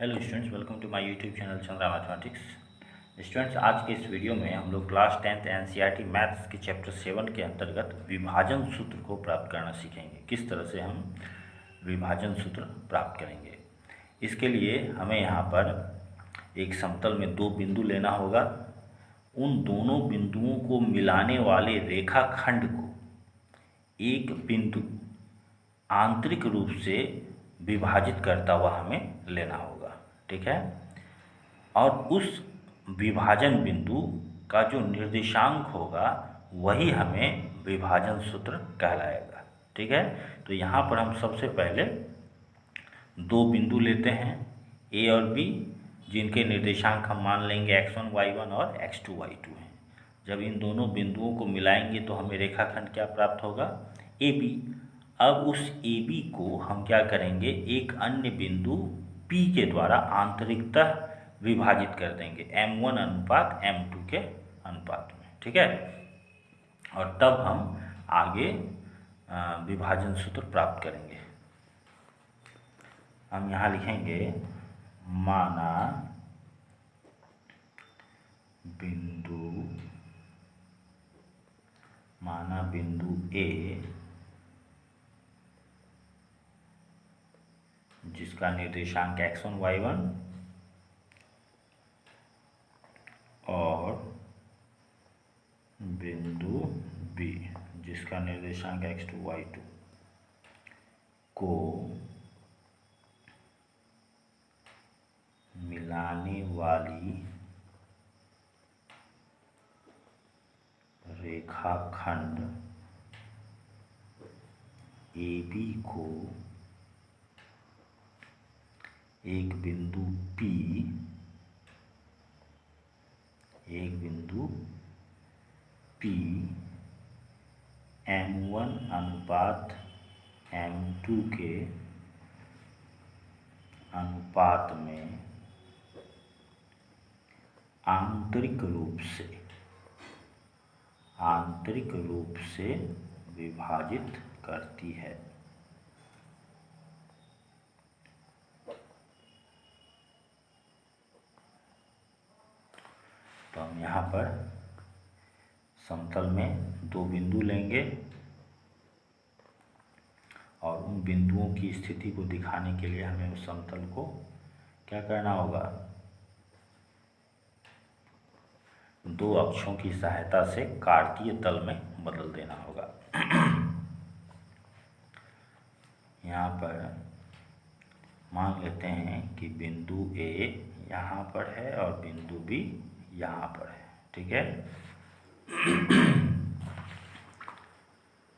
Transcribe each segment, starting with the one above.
Hello students, welcome to my YouTube channel Chandra mathematics. Students, आज के इस वीडियो में हम लोग क्लास 10th एनसीईआरटी मैथ्स के चैप्टर 7 के अंतर्गत विभाजन सूत्र को प्राप्त करना सीखेंगे। किस तरह से हम विभाजन सूत्र प्राप्त करेंगे, इसके लिए हमें यहाँ पर एक समतल में दो बिंदु लेना होगा। उन दोनों बिंदुओं को मिलाने वाले रेखाखंड को एक बिंदु आंतरिक रूप से विभाजित करता हुआ हमें लेना होगा, ठीक है। और उस विभाजन बिंदु का जो निर्देशांक होगा वही हमें विभाजन सूत्र कहलाएगा, ठीक है। तो यहाँ पर हम सबसे पहले दो बिंदु लेते हैं ए और बी, जिनके निर्देशांक हम मान लेंगे x1 y1 और x2 y2 हैं। जब इन दोनों बिंदुओं को मिलाएंगे तो हमें रेखाखंड क्या प्राप्त होगा, ए बी। अब उस ए बी को हम क्या करेंगे, एक अन्य बिंदु P के द्वारा आंतरिकतः विभाजित कर देंगे m1 अनुपात m2 के अनुपात में, ठीक है। और तब हम आगे विभाजन सूत्र प्राप्त करेंगे। हम यहाँ लिखेंगे माना बिंदु A जिसका निर्देशांक x1 y1 और बिंदु B जिसका निर्देशांक x2 y2 को मिलाने वाली रेखाखंड AB को एक बिंदु P m1 अनुपात m2 के अनुपात में आंतरिक रूप से विभाजित करती है। तो हम यहाँ पर समतल में दो बिंदु लेंगे और उन बिंदुओं की स्थिति को दिखाने के लिए हमें उस समतल को क्या करना होगा, दो अक्षों की सहायता से कार्तीय तल में बदल देना होगा। यहाँ पर मान लेते हैं कि बिंदु A यहाँ पर है और बिंदु B यहाँ पर है, ठीक है।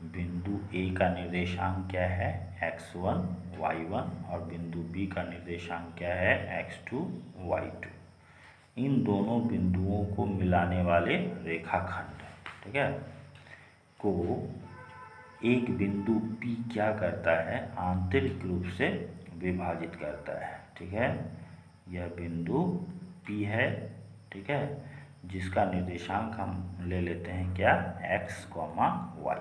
बिंदु A का निर्देशांक क्या है, x1 y1 और बिंदु B का निर्देशांक क्या है, x2 y2। इन दोनों बिंदुओं को मिलाने वाले रेखाखंड, ठीक है, को एक बिंदु P क्या करता है, आंतरिक रूप से विभाजित करता है, ठीक है। यह बिंदु P है, ठीक है, जिसका निर्देशांक हम ले लेते हैं क्या, x, y।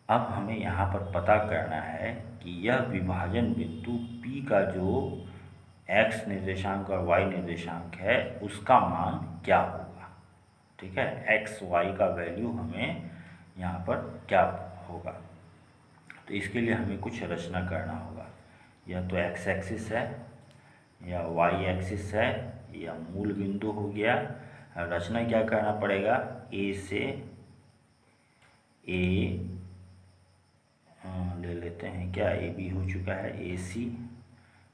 अब हमें यहाँ पर पता करना है कि यह विभाजन बिंदु P का जो x निर्देशांक और y निर्देशांक है उसका मान क्या होगा, ठीक है। x y का वैल्यू हमें यहाँ पर क्या होगा, तो इसके लिए हमें कुछ रचना करना होगा। यह तो x एक्सिस है या y एक्सिस है, या मूल बिंदु हो गया। रचना क्या करना पड़ेगा, A से A ले लेते हैं क्या, AB हो चुका है, AC,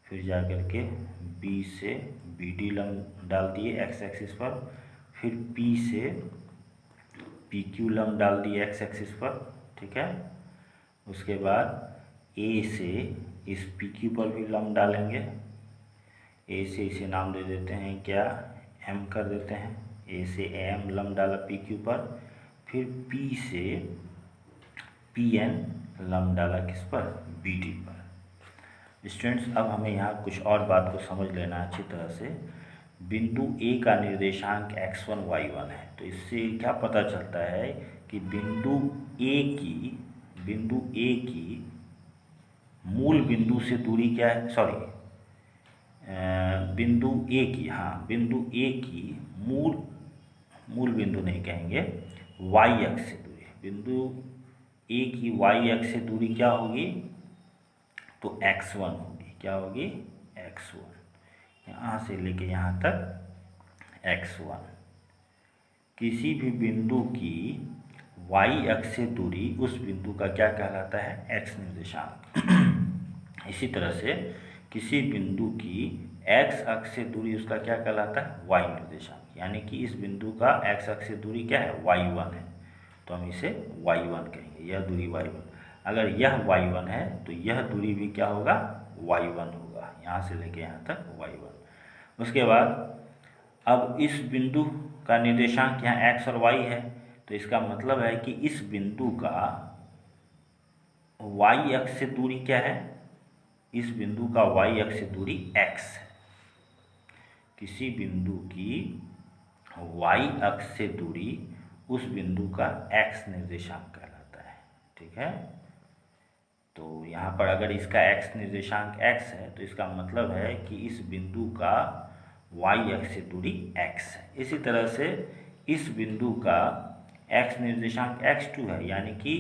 फिर जा कर के B से BD लंब डाल दिए x एक्सिस पर, फिर P से PQ लंब डाल दिए x एक्सिस पर, ठीक है। उसके बाद A से इस PQ पर भी लंब डालेंगे। A से इसे नाम दे देते हैं क्या, M कर देते हैं। A से M लंब डाला PQ पर, फिर P से PN लंब डाला किस पर, BD पर। स्टूडेंट्स, अब हमें यहाँ कुछ और बात को समझ लेना अच्छी तरह से। बिंदु A का निर्देशांक x1 y1 है, तो इससे क्या पता चलता है कि बिंदु A की मूल बिंदु से दूरी क्या है, सॉरी बिंदु ए की, हाँ बिंदु ए की मूल बिंदु नहीं कहेंगे, वाई अक्ष से दूरी, बिंदु ए की वाई अक्ष से दूरी क्या होगी, तो x1 होगी, क्या होगी, x1, यहाँ से लेके यहाँ तक x1। किसी भी बिंदु की y अक्ष से दूरी उस बिंदु का क्या कहलाता है, x निर्देशांक। इसी तरह से किसी बिंदु की x अक्ष से दूरी उसका क्या कहलाता है, y निर्देशांक, यानी कि इस बिंदु का x अक्ष से दूरी क्या है, y1 है, तो हम इसे y1 कहेंगे, यह दूरी y1। अगर यह y1 है तो यह दूरी भी क्या होगा, y1 होगा, यहाँ से लेके यहाँ तक y1। उसके बाद अब इस बिंदु का निर्देशांक यहाँ x और y है, तो इसका मतलब है कि इस बिंदु का y अक्ष से दूरी क्या है, इस बिंदु का y अक्ष से दूरी x है। किसी बिंदु की y अक्ष से दूरी उस बिंदु का x निर्देशांक कहलाता है, ठीक है। तो यहाँ पर अगर इसका x निर्देशांक x है तो इसका मतलब है कि इस बिंदु का y अक्ष से दूरी x है। इसी तरह से इस बिंदु का x निर्देशांक x2 है, यानी कि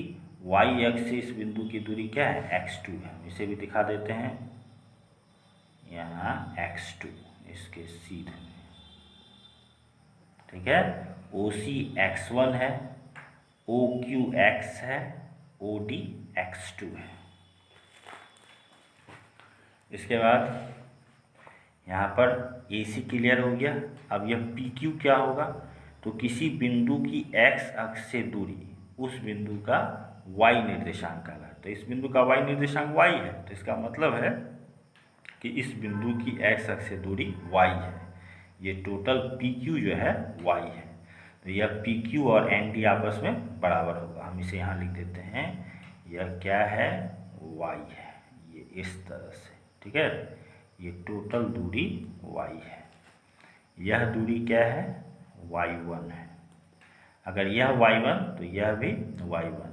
y अक्ष से इस बिंदु की दूरी क्या है, x2 है। इसे भी दिखा देते हैं, यहाँ x2 इसके सीधे, ठीक है। OC x1 है, OQ x है, OD x2 है। इसके बाद यहाँ पर AC क्लियर हो गया। अब यह PQ क्या होगा, तो किसी बिंदु की x अक्ष से दूरी उस बिंदु का y निर्देशांक कहलाता है। तो इस बिंदु का y निर्देशांक y है, तो इसका मतलब है कि इस बिंदु की x अक्ष से दूरी y है, ये टोटल PQ जो है y है। तो यह PQ और ND आपस में बराबर होगा, हम इसे यहाँ लिख देते हैं, यह क्या है, y है, ये इस तरह से, ठीक है। ये टोटल दूरी y है, यह दूरी क्या है, y1 है। अगर यह y1 तो यह भी y1,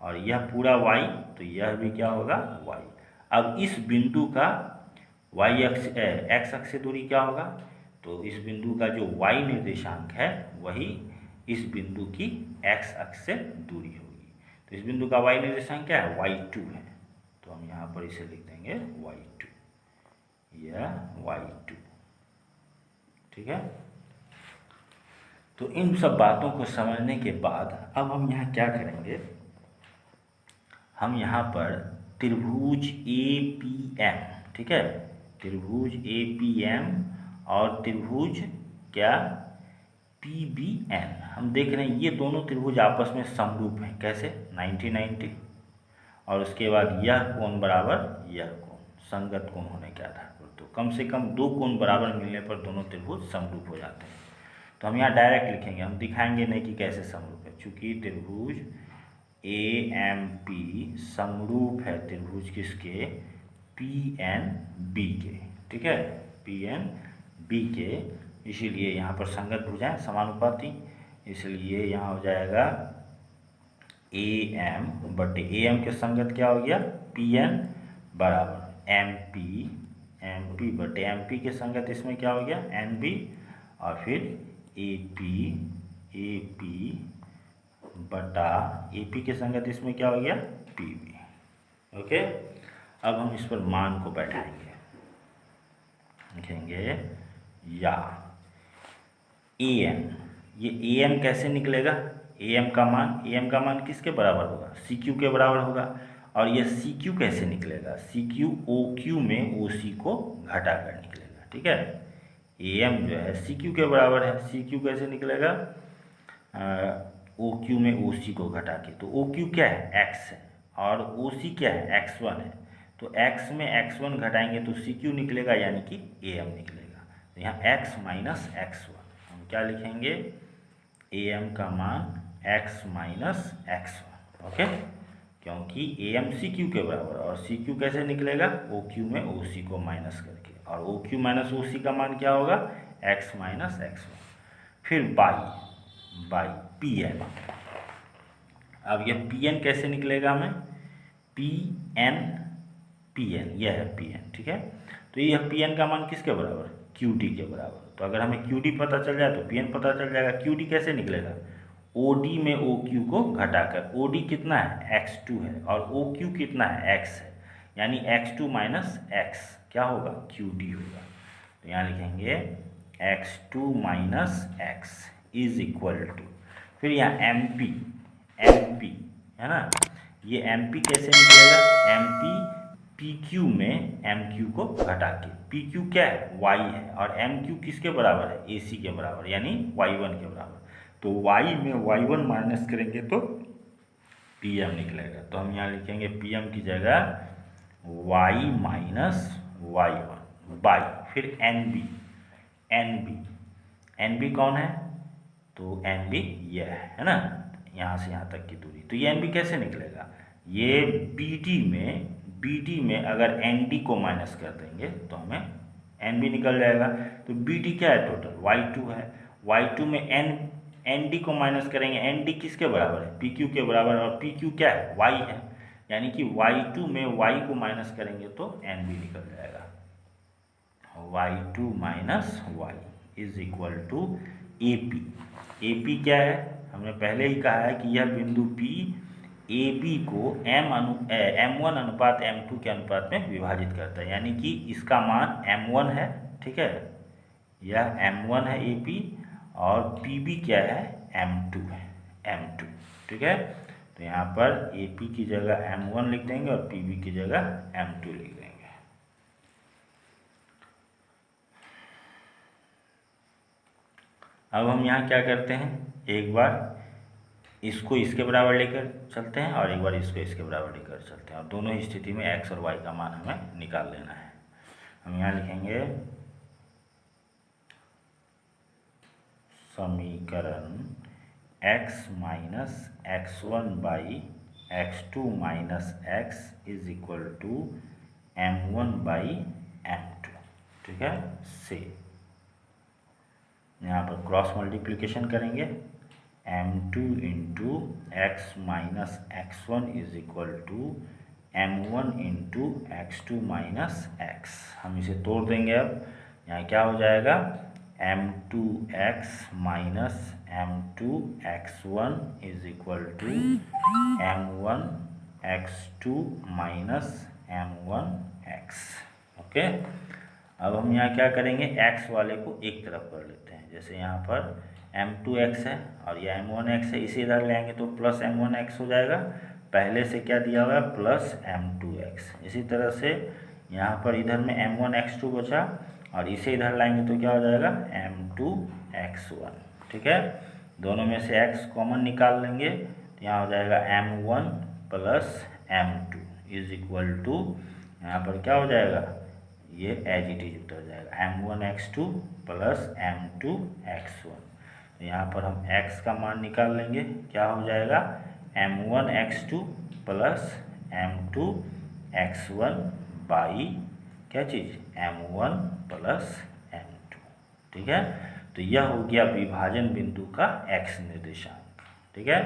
और यह पूरा y तो यह भी क्या होगा, y। अब इस बिंदु का y अक्ष x अक्ष से दूरी क्या होगा, तो इस बिंदु का जो y निर्देशांक है वही इस बिंदु की x अक्ष से दूरी होगी। तो इस बिंदु का y निर्देशांक क्या है, y2 है, तो हम यहाँ पर इसे लिख देंगे y2, यह y2, ठीक है। तो इन सब बातों को समझने के बाद अब हम यहाँ क्या करेंगे, हम यहाँ पर त्रिभुज APM, ठीक है, त्रिभुज APM और त्रिभुज क्या PBN, हम देख रहे हैं ये दोनों त्रिभुज आपस में समरूप हैं, कैसे, 90-90, और उसके बाद यह कोण बराबर यह कोण, संगत कोण होने के आधार पर। तो कम से कम दो कोण बराबर मिलने पर दोनों त्रिभुज समरूप हो जाते हैं। तो हम यहाँ डायरेक्ट लिखेंगे, हम दिखाएंगे नहीं कि कैसे समरूप है, चूँकि त्रिभुज AMP समरूप है त्रिभुज किसके, PNB के, ठीक है, PNB के, इसीलिए यहाँ पर संगत भुजाएं समानुपाती, इसलिए यहाँ हो जाएगा AM बटे AM के संगत क्या हो गया, PN बराबर MP बटे MP के संगत इसमें क्या हो गया, NB, और फिर AP बटा AP के संगत इसमें क्या हो गया, PB। ओके, अब हम इस पर मान को बैठाएंगे, लिखेंगे या AM, ये AM कैसे निकलेगा, AM का मान किसके बराबर होगा, CQ के बराबर होगा। और यह CQ कैसे निकलेगा, CQ OQ में OC को घटा कर निकलेगा, ठीक है। AM जो है CQ के बराबर है, CQ कैसे निकलेगा, OQ में OC को घटा के, तो OQ क्या है, X है, और OC क्या है, X1 है, तो X में X1 घटाएंगे तो CQ निकलेगा, यानी कि AM निकलेगा। तो यहाँ X माइनस X1, हम क्या लिखेंगे, AM का मान X माइनस X1, ओके, क्योंकि AM CQ के बराबर, और CQ कैसे निकलेगा, OQ में OC को माइनस करके, और OQ माइनस OC का मान क्या होगा, X माइनस X1। फिर बाई PN, अब यह PN कैसे निकलेगा, हमें Pn, यह है Pn, ठीक है। तो यह Pn का मान किसके बराबर, Qd के बराबर। तो अगर हमें Qd पता चल जाए तो Pn पता चल जाएगा। Qd कैसे निकलेगा, OD में OQ को घटाकर, OD कितना है x2 है और OQ कितना है x है, यानी x2 माइनस x क्या होगा, Qd होगा। तो यहाँ लिखेंगे x2 minus x is equal to, फिर यहाँ MP है ना, ये MP कैसे निकलेगा, MP PQ में MQ को घटा के, PQ क्या है y है और MQ किसके बराबर है, AC के बराबर, यानी y1 के बराबर। तो y में y1 माइनस करेंगे तो Pm निकलेगा। तो हम यहाँ लिखेंगे Pm की जगह y माइनस y1 बाई, फिर NB कौन है, तो NB यह है ना, यहाँ से यहाँ तक की दूरी। तो ये NB कैसे निकलेगा, ये BD में अगर ND को माइनस कर देंगे तो हमें NB निकल जाएगा। तो BD क्या है, टोटल y2 है, y2 में ND को माइनस करेंगे, ND किसके बराबर है, PQ के बराबर, और PQ क्या है, y है, यानी कि y2 में y को माइनस करेंगे तो NB निकल जाएगा। y2 minus y is equal to AP क्या है, हमने पहले ही कहा है कि यह बिंदु P AB को M1 अनुपात M2 के अनुपात में विभाजित करता है, यानी कि इसका मान M1 है, ठीक है, यह M1 है AP, और PB क्या है, M2, ठीक है। तो यहाँ पर AP की जगह M1 लिख देंगे और PB की जगह M2 लिख देंगे। अब हम यहाँ क्या करते हैं, एक बार इसको इसके बराबर लेकर चलते हैं और एक बार इसको इसके बराबर लेकर चलते हैं, और दोनों ही स्थिति में x और y का मान हमें निकाल लेना है। हम यहाँ लिखेंगे समीकरण x minus x1 by x2 minus x is equal to M1 by M2, ठीक है। से यहाँ पर क्रॉस मल्टीप्लिकेशन करेंगे, M2 into X minus x1 is equal to M1 into x2 minus x। हम इसे तोड़ देंगे। अब यहाँ क्या हो जाएगा, M2x minus M2x1 is equal to M1x2 minus M1x। Okay, अब हम यहाँ क्या करेंगे, x वाले को एक तरफ कर लेते हैं। जैसे यहाँ पर M2x है और यह M1x है, इसे इधर लेंगे तो प्लस M1x हो जाएगा, पहले से क्या दिया हुआ है प्लस M2x। इसी तरह से यहाँ पर इधर में M1x2 बचा और इसे इधर लाएंगे तो क्या हो जाएगा M2x1, ठीक है। दोनों में से x कॉमन निकाल लेंगे तो यहाँ हो जाएगा M1 plus M2 is equal to, यहाँ पर क्या हो जाएगा, ये एज इट इज उतर जाएगा M1x2 प्लस M2x1। तो यहाँ पर हम x का मान निकाल लेंगे, क्या हो जाएगा M1x2 प्लस M2x1 बाई क्या चीज़ M1 प्लस M2, ठीक है। तो यह हो गया विभाजन बिंदु का x निर्देशांक, ठीक है।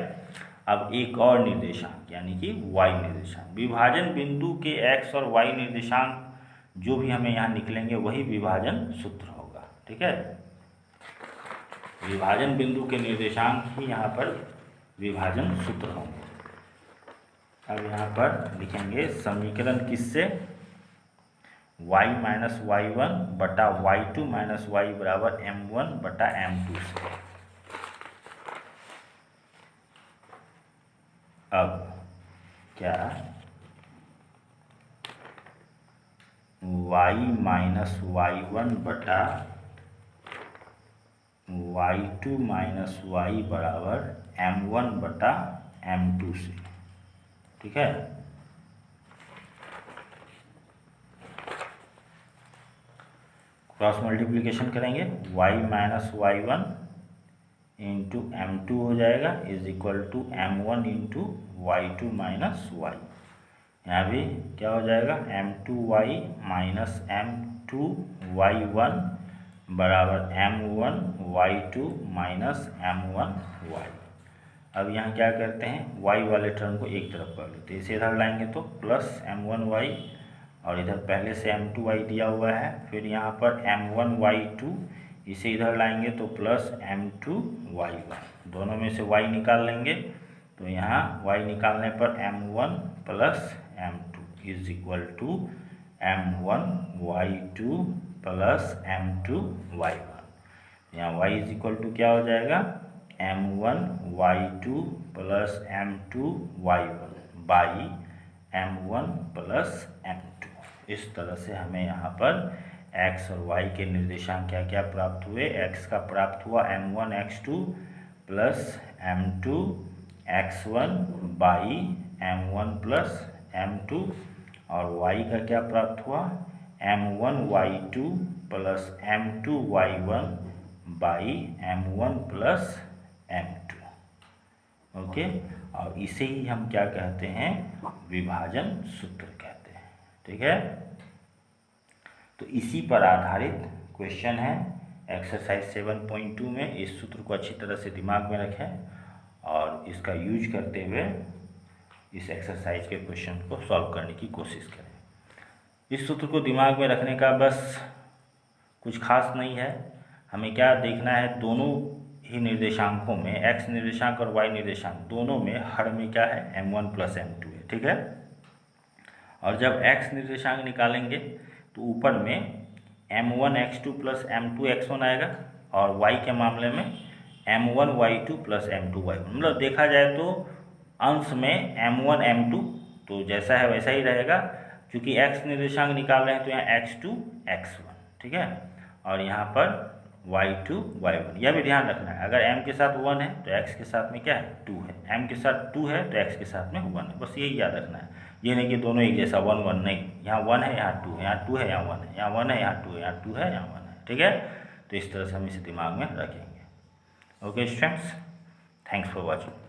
अब एक और निर्देशांक यानी कि y निर्देशांक, विभाजन बिंदु के x और y निर्देशांक जो भी हमें यहाँ निकलेंगे वही विभाजन सूत्र होगा, ठीक है। विभाजन बिंदु के निर्देशांक ही यहाँ पर विभाजन सूत्र होंगे। अब यहाँ पर लिखेंगे समीकरण किससे, y माइनस y1 बटा y2 माइनस y बराबर M1 बटा M2 से। अब क्या y माइनस y1 बटा y2 माइनस y बराबर M1 बटा M2 से, ठीक है। क्रॉस मल्टीप्लिकेशन करेंगे, y minus y1 into M2 हो जाएगा is equal to M1 into y2 minus y। यहाँ भी क्या हो जाएगा M2y माइनस M2y1 बराबर M1 y2 माइनस M1y। अब यहाँ क्या करते हैं, y वाले टर्म को एक तरफ कर लेते हैं, इसे इधर लाएंगे तो प्लस M1y और इधर पहले से m2y दिया हुआ है, फिर यहाँ पर m1y2, इसे इधर लाएंगे तो प्लस m2y1, दोनों में से y निकाल लेंगे तो यहाँ y निकालने पर m1 plus m2 is equal to m1y2 plus m2y1। यहाँ y इज इक्वल टू क्या हो जाएगा, m1y2 plus m2y1 by m1 plus m2। इस तरह से हमें यहाँ पर x और y के निर्देशांक क्या क्या प्राप्त हुए। x का प्राप्त हुआ m1 x2 plus m2 x1 by m1 plus m2, और y का क्या प्राप्त हुआ m1 y2 plus m2 y1 by m1 plus m2। Okay, और इसे ही हम क्या कहते हैं, विभाजन सूत्र कहते हैं। ठीक है, तो इसी पर आधारित क्वेश्चन है एक्सरसाइज 7.2 में। इस सूत्र को अच्छी तरह से दिमाग में रखें और इसका यूज करते हुए इस एक्सरसाइज के क्वेश्चन को सॉल्व करने की कोशिश करें। इस सूत्र को दिमाग में रखने का बस कुछ खास नहीं है, हमें क्या देखना है, दोनों ही निर्देशांकों में x निर्देशांक और y निर्देशांक दोनों में हर में क्या है m1 प्लस m2 है। ठीक है, और जब x निर्देशांक निकालेंगे तो ऊपर में m1 x2 plus m2 x1 आएगा, और y के मामले में m1 y2 plus m2 y1। मतलब देखा जाए तो अंश में m1 m2 तो जैसा है वैसा ही रहेगा, क्योंकि x निर्देशांक निकाल रहे हैं तो यहाँ x2 x1। ठीक है, और यहाँ पर y2 y1। यह भी ध्यान रखना है, अगर m के साथ 1 है तो x के साथ में क्या है 2 है, m के साथ 2 है तो x के साथ में 1 है। बस यही याद रखना है, ये नहीं कि दोनों एक जैसा 1 1 नहीं, यहाँ 1 है यहाँ 2 है, यहाँ 2 है यहाँ 1 है, यहाँ 1 है यहाँ 2 है, यहाँ 2 है यहाँ 1 है। ठीक है, तो इस तरह से हम इसे दिमाग में रखेंगे। Okay students, thanks for watching.